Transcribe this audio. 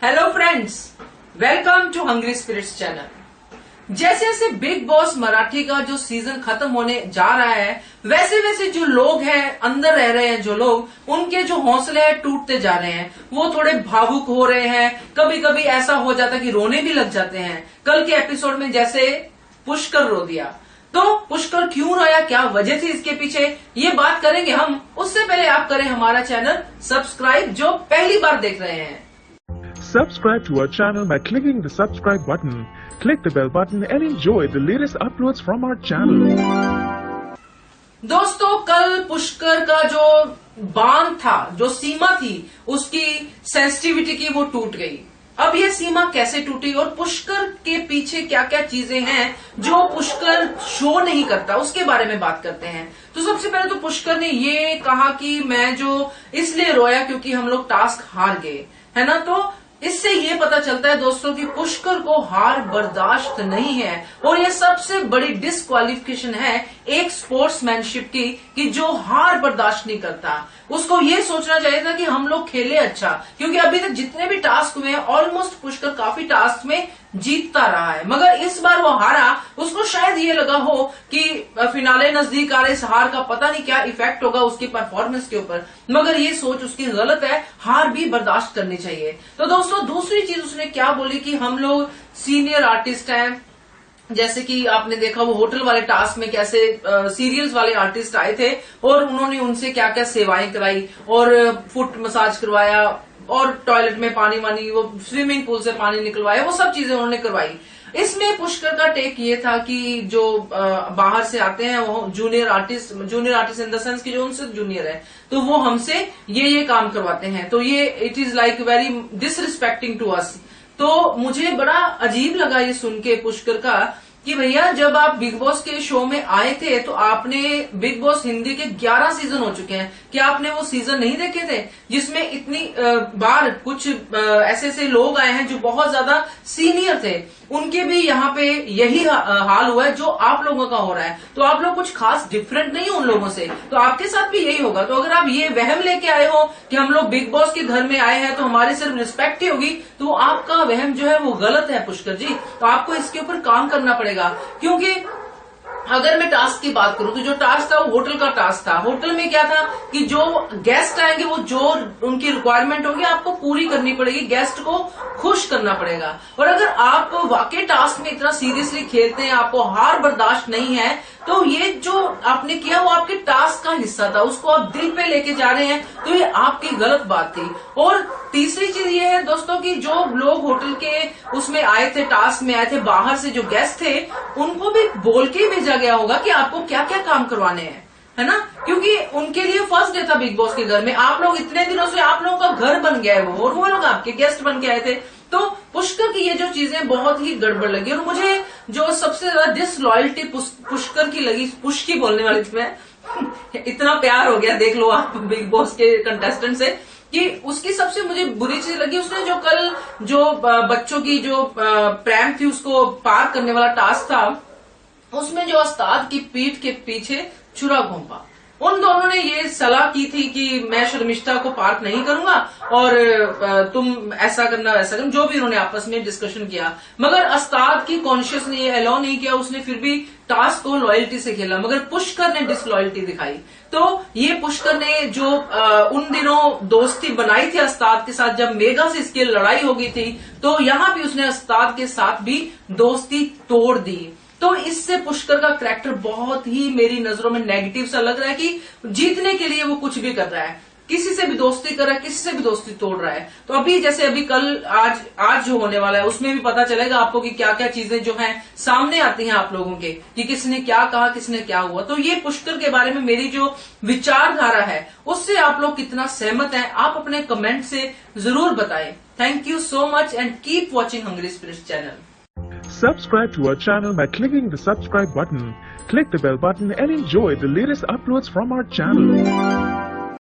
Hello friends, welcome to Hungry Spirits channel. जैसे जैसे big boss Marathi का जो सीजन खत्म होने जा रहा है, वैसे वैसे जो लोग हैं, अंदर रह रहे हैं जो लोग, उनके जो हौसले हैं टूटते जा रहे हैं। वो थोड़े भावुक हो रहे हैं, कभी कभी ऐसा हो जाता है कि रोने भी लग जाते हैं। कल के एपिसोड में जैसे पुष्कर रो दिया, तो पुष्कर क्यों रोया, क्या वजह थी इसके पीछे, ये बात करेंगे हम। उससे पहले आप करें हमारा चैनल सब्सक्राइब जो पहली बार देख रहे हैं। Subscribe to our channel by clicking the subscribe button. Click the bell button and enjoy the latest uploads from our channel. दोस्तों, कल पुष्कर का जो बांध था, जो सीमा थी, उसकी सेंसिटिविटी की, वो टूट गई। अब ये सीमा कैसे टूटी और पुष्कर के पीछे क्या क्या चीजें हैं जो पुष्कर शो नहीं करता, उसके बारे में बात करते हैं। तो सबसे पहले तो पुष्कर ने ये कहा कि मैं जो इसलिए रोया क्योंकि हम लोग टास्क हार गए, है ना। तो इससे ये पता चलता है दोस्तों कि पुष्कर को हार बर्दाश्त नहीं है, और ये सबसे बड़ी डिस्क्वालिफिकेशन है एक स्पोर्ट्समैनशिप की, कि जो हार बर्दाश्त नहीं करता। उसको ये सोचना चाहिए था कि हम लोग खेले अच्छा, क्योंकि अभी तक जितने भी टास्क हुए हैं ऑलमोस्ट पुष्कर काफी टास्क में जीतता रहा है, मगर इस बार वो हारा। उसको शायद ये लगा हो कि फिनाले नजदीक आ रहे, इस हार का पता नहीं क्या इफेक्ट होगा उसकी परफॉर्मेंस के ऊपर, मगर ये सोच उसकी गलत है। हार भी बर्दाश्त करनी चाहिए। तो दोस्तों, दूसरी चीज उसने क्या बोली कि हम लोग सीनियर आर्टिस्ट हैं। जैसे कि आपने देखा वो होटल वाले टास्क में कैसे सीरियल्स वाले आर्टिस्ट आए थे और उन्होंने उनसे क्या क्या सेवाएं कराई, और फुट मसाज करवाया, और टॉयलेट में पानी वानी, वो स्विमिंग पूल से पानी निकलवाया, वो सब चीजें उन्होंने करवाई। इसमें पुष्कर का टेक ये था कि जो बाहर से आते हैं वो junior artist in the sense कि जो उनसे जूनियर है, तो वो हमसे ये काम करवाते हैं। तो ये it is like very disrespecting to us. तो मुझे बड़ा अजीब लगा ये सुन के पुष्कर का कि भैया, जब आप बिग बॉस के शो में आए थे तो आपने बिग बॉस हिंदी के 11 सीजन हो चुके हैं, क्या आपने वो सीजन नहीं देखे थे जिसमें इतनी बार कुछ ऐसे ऐसे लोग आए हैं जो बहुत ज्यादा सीनियर थे, उनके भी यहाँ पे यही हाल हुआ है जो आप लोगों का हो रहा है। तो आप लोग कुछ खास डिफरेंट नहीं हो उन लोगों से, तो आपके साथ भी यही होगा। तो अगर आप ये वहम लेके आए हो कि हम लोग बिग बॉस के घर में आए हैं तो हमारी सिर्फ रिस्पेक्ट ही होगी, तो आपका वहम जो है वो गलत है पुष्कर जी। तो आपको इसके ऊपर काम करना पड़ेगा, क्योंकि अगर मैं टास्क की बात करूं तो जो टास्क था वो होटल का टास्क था। होटल में क्या था कि जो गेस्ट आएंगे वो जो उनकी रिक्वायरमेंट होगी आपको पूरी करनी पड़ेगी, गेस्ट को खुश करना पड़ेगा। और अगर आप वाकई टास्क में इतना सीरियसली खेलते हैं, आपको हार बर्दाश्त नहीं है, तो ये जो आपने किया वो आपके टास्क का हिस्सा था, उसको आप दिल पे लेके जा रहे हैं, तो ये आपकी गलत बात थी। और तीसरी चीज ये है दोस्तों कि जो लोग होटल के उसमें आए थे, टास्क में आए थे, बाहर से जो गेस्ट थे, उनको भी बोल के भेजा गया होगा कि आपको क्या क्या काम करवाने हैं, है ना। क्योंकि उनके लिए फर्स्ट डे था बिग बॉस के घर में। आप लोग इतने दिनों से आप लोगों का घर बन गया है वो, और वो लोग आपके गेस्ट बन के आए थे। तो पुष्कर की ये जो चीजें बहुत ही गड़बड़ लगी, और मुझे जो सबसे ज्यादा डिसलॉयल्टी पुष्कर की लगी, पुष्की बोलने वाली थी मैं इतना प्यार हो गया, देख लो आप बिग बॉस के कंटेस्टेंट से, कि उसकी सबसे मुझे बुरी चीज लगी, उसने जो कल जो बच्चों की जो प्रैंक थी उसको पार करने वाला टास्क था, उसमें जो उस्ताद की पीठ के पीछे छुरा घोंपा। उन दोनों ने ये सलाह की थी कि मैं शर्मिष्ठा को पार्क नहीं करूंगा और तुम ऐसा करना वैसा करना, जो भी उन्होंने आपस में डिस्कशन किया, मगर उस्ताद की कॉन्शियस ने ये अलाउ नहीं किया। उसने फिर भी टास्क को लॉयल्टी से खेला, मगर पुष्कर ने डिसलॉयल्टी दिखाई। तो ये पुष्कर ने जो उन दिनों दोस्ती बनाई थी उस्ताद के साथ, जब मेगा से इसकी लड़ाई हो गई थी, तो यहाँ भी उसने उस्ताद के साथ भी दोस्ती तोड़ दी। तो इससे पुष्कर का कैरेक्टर बहुत ही मेरी नजरों में नेगेटिव सा लग रहा है कि जीतने के लिए वो कुछ भी कर रहा है, किसी से भी दोस्ती कर रहा है, किसी से भी दोस्ती तोड़ रहा है। तो अभी जैसे अभी कल आज जो होने वाला है उसमें भी पता चलेगा आपको कि क्या क्या चीजें जो हैं सामने आती हैं आप लोगों के, कि किसने क्या कहा, किसने क्या हुआ। तो ये पुष्कर के बारे में मेरी जो विचारधारा है उससे आप लोग कितना सहमत हैं, आप अपने कमेंट से जरूर बताएं। Thank you so much and keep watching Hungry Spirits channel. Subscribe to our channel by clicking the subscribe button. Click the bell button and enjoy the latest uploads from our channel.